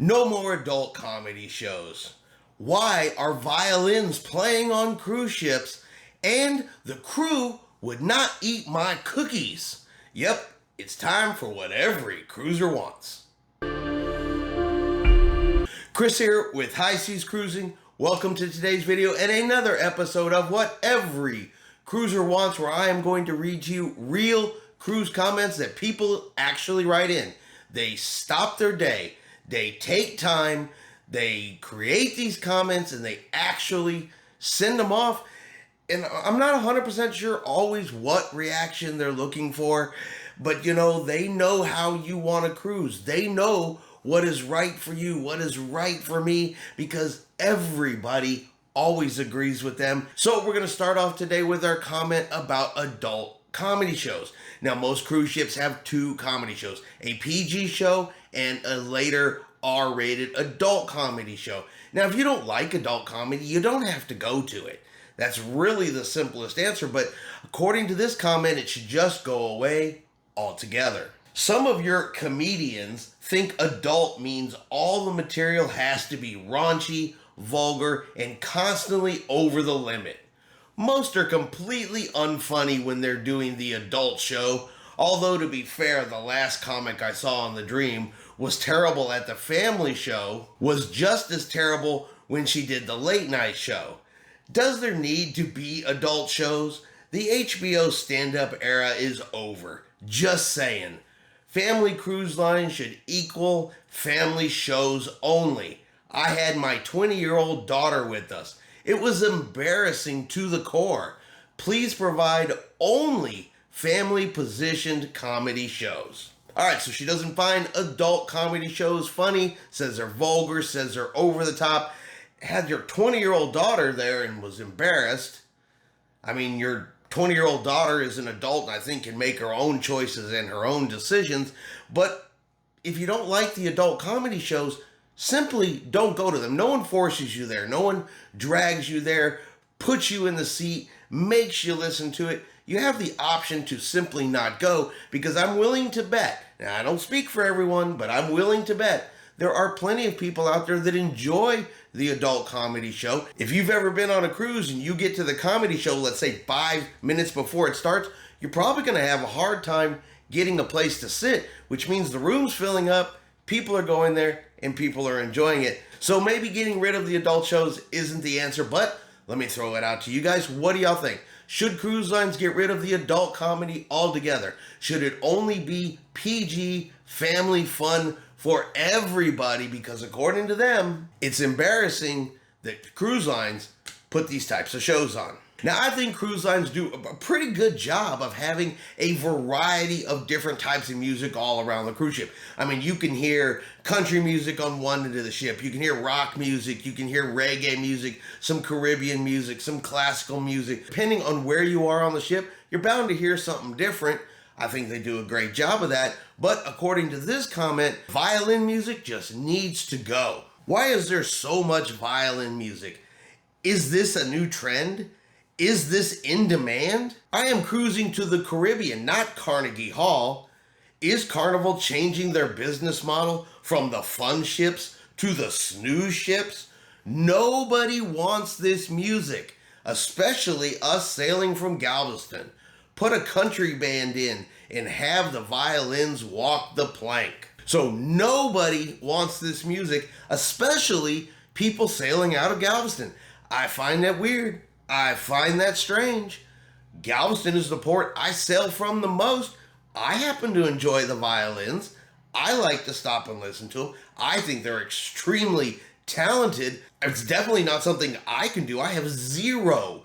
No more adult comedy shows. Why are violins playing on cruise ships and the crew would not eat my cookies? Yep, it's time for what every cruiser wants. Chris here with High Seas Cruising. Welcome to today's video and another episode of What Every Cruiser Wants, where I am going to read to you real cruise comments that people actually write in. They stop their day, they take time, they create these comments, and they actually send them off. And I'm not 100% sure always what reaction they're looking for, but you know, they know how you want to cruise. They know what is right for you, what is right for me, because everybody always agrees with them. So we're going to start off today with our comment about adult comedy shows. Now, most cruise ships have two comedy shows, a PG show and a later R-rated adult comedy show. Now, if you don't like adult comedy, you don't have to go to it. That's really the simplest answer, but according to this comment, it should just go away altogether. Some of your comedians think adult means all the material has to be raunchy, vulgar, and constantly over the limit. Most are completely unfunny when they're doing the adult show, although to be fair, the last comic I saw on The Dream was terrible at the family show, was just as terrible when she did the late night show. Does there need to be adult shows? The HBO stand-up era is over. Just saying. Family cruise lines should equal family shows only. I had my 20-year-old daughter with us. It was embarrassing to the core. Please provide only family-positioned comedy shows. All right, so she doesn't find adult comedy shows funny, says they're vulgar, says they're over the top. Had your 20-year-old daughter there and was embarrassed. I mean, your 20-year-old daughter is an adult and I think can make her own choices and her own decisions. But if you don't like the adult comedy shows, simply don't go to them. No one forces you there. No one drags you there, puts you in the seat, makes you listen to it. You have the option to simply not go, because I'm willing to bet, now I don't speak for everyone, but I'm willing to bet there are plenty of people out there that enjoy the adult comedy show. If you've ever been on a cruise and you get to the comedy show, let's say 5 minutes before it starts, you're probably going to have a hard time getting a place to sit, which means the room's filling up, people are going there, and people are enjoying it. So maybe getting rid of the adult shows isn't the answer, but let me throw it out to you guys. What do y'all think? Should cruise lines get rid of the adult comedy altogether? Should it only be PG, family fun for everybody? Because according to them, it's embarrassing that cruise lines put these types of shows on. Now, I think cruise lines do a pretty good job of having a variety of different types of music all around the cruise ship. I mean, you can hear country music on one end of the ship, you can hear rock music, you can hear reggae music, some Caribbean music, some classical music. Depending on where you are on the ship, you're bound to hear something different. I think they do a great job of that. But according to this comment, violin music just needs to go. Why is there so much violin music? Is this a new trend? Is this in demand? I am cruising to the Caribbean, not Carnegie Hall. Is Carnival changing their business model from the fun ships to the snooze ships? Nobody wants this music, especially us sailing from Galveston. Put a country band in and have the violins walk the plank. So nobody wants this music, especially people sailing out of Galveston. I find that weird. I find that strange. Galveston is the port I sail from the most. I happen to enjoy the violins. I like to stop and listen to them. I think they're extremely talented. It's definitely not something I can do. I have zero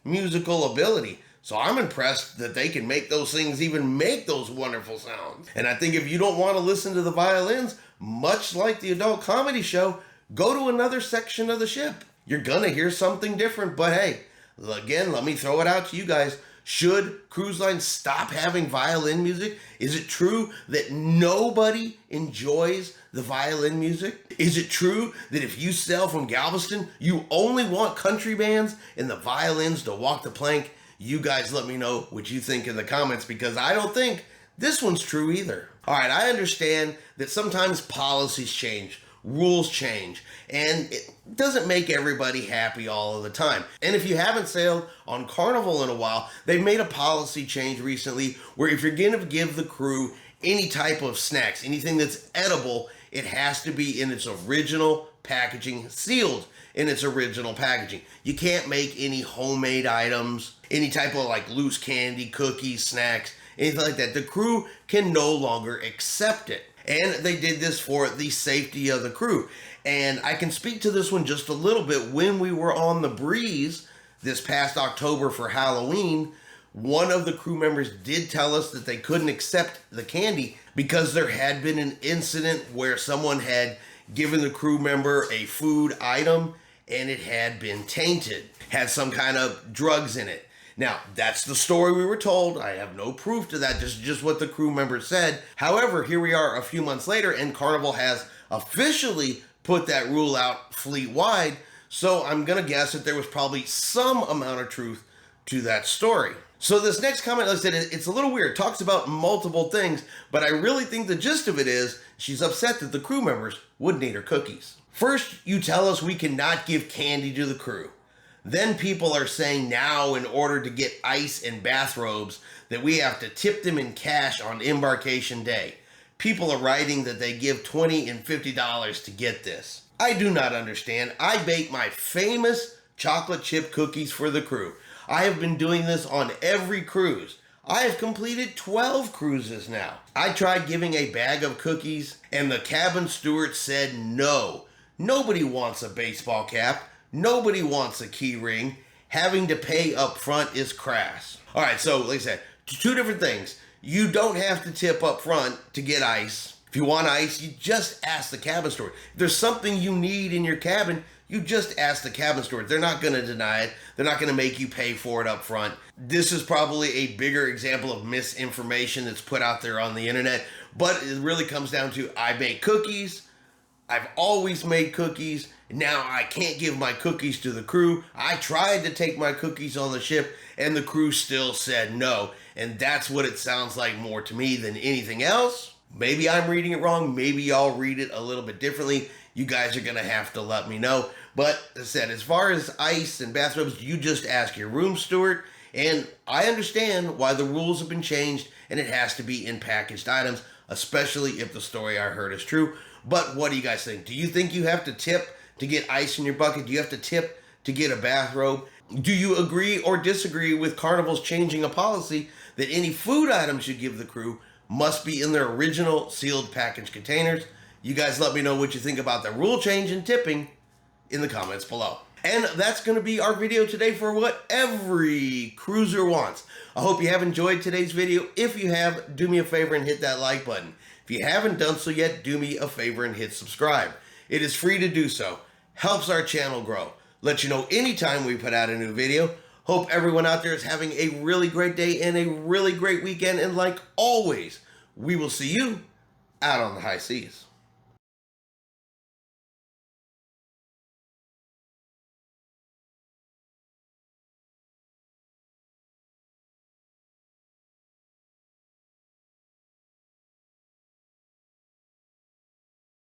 musical ability. So I'm impressed that they can make those things even make those wonderful sounds. And I think if you don't want to listen to the violins, much like the adult comedy show, go to another section of the ship. You're gonna hear something different, but hey, again, let me throw it out to you guys. Should cruise lines stop having violin music? Is it true that nobody enjoys the violin music? Is it true that if you sail from Galveston, you only want country bands and the violins to walk the plank? You guys let me know what you think in the comments, because I don't think this one's true either. All right, I understand that sometimes policies change, rules change, and it doesn't make everybody happy all of the time. And if you haven't sailed on Carnival in a while, they've made a policy change recently where if you're going to give the crew any type of snacks, anything that's edible, it has to be in its original packaging, sealed in its original packaging. You can't make any homemade items, any type of like loose candy, cookies, snacks, anything like that. The crew can no longer accept it. And they did this for the safety of the crew. And I can speak to this one just a little bit. When we were on the breeze this past October for Halloween, one of the crew members did tell us that they couldn't accept the candy because there had been an incident where someone had given the crew member a food item and it had been tainted, had some kind of drugs in it. Now, that's the story we were told. I have no proof to that, just what the crew member said. However, here we are a few months later and Carnival has officially put that rule out fleet-wide. So I'm gonna guess that there was probably some amount of truth to that story. So this next comment, like I said, it's a little weird. It talks about multiple things, but I really think the gist of it is she's upset that the crew members wouldn't eat her cookies. First, you tell us we cannot give candy to the crew. Then people are saying now in order to get ice and bathrobes that we have to tip them in cash on embarkation day. People are writing that they give $20 and $50 to get this. I do not understand. I bake my famous chocolate chip cookies for the crew. I have been doing this on every cruise. I have completed 12 cruises now. I tried giving a bag of cookies and the cabin steward said no. Nobody wants a baseball cap. Nobody wants a key ring. Having to pay up front is crass. All right, so like I said, two different things. You don't have to tip up front to get ice. If you want ice, you just ask the cabin steward. If there's something you need in your cabin, you just ask the cabin steward. They're not going to deny it. They're not going to make you pay for it up front. This is probably a bigger example of misinformation that's put out there on the internet, but it really comes down to I bake cookies. I've always made cookies. Now I can't give my cookies to the crew. I tried to take my cookies on the ship and the crew still said no. And that's what it sounds like more to me than anything else. Maybe I'm reading it wrong. Maybe y'all read it a little bit differently. You guys are going to have to let me know. But as I said, as far as ice and bathrobes, you just ask your room steward. And I understand why the rules have been changed and it has to be in packaged items, especially if the story I heard is true. But what do you guys think? Do you think you have to tip to get ice in your bucket? Do you have to tip to get a bathrobe? Do you agree or disagree with Carnival's changing a policy that any food items you give the crew must be in their original sealed package containers? You guys let me know what you think about the rule change in tipping in the comments below. And that's going to be our video today for what every cruiser wants. I hope you have enjoyed today's video. If you have, do me a favor and hit that like button. If you haven't done so yet, do me a favor and hit subscribe. It is free to do so. Helps our channel grow. Let you know anytime we put out a new video. Hope everyone out there is having a really great day and a really great weekend. And like always, we will see you out on the high seas.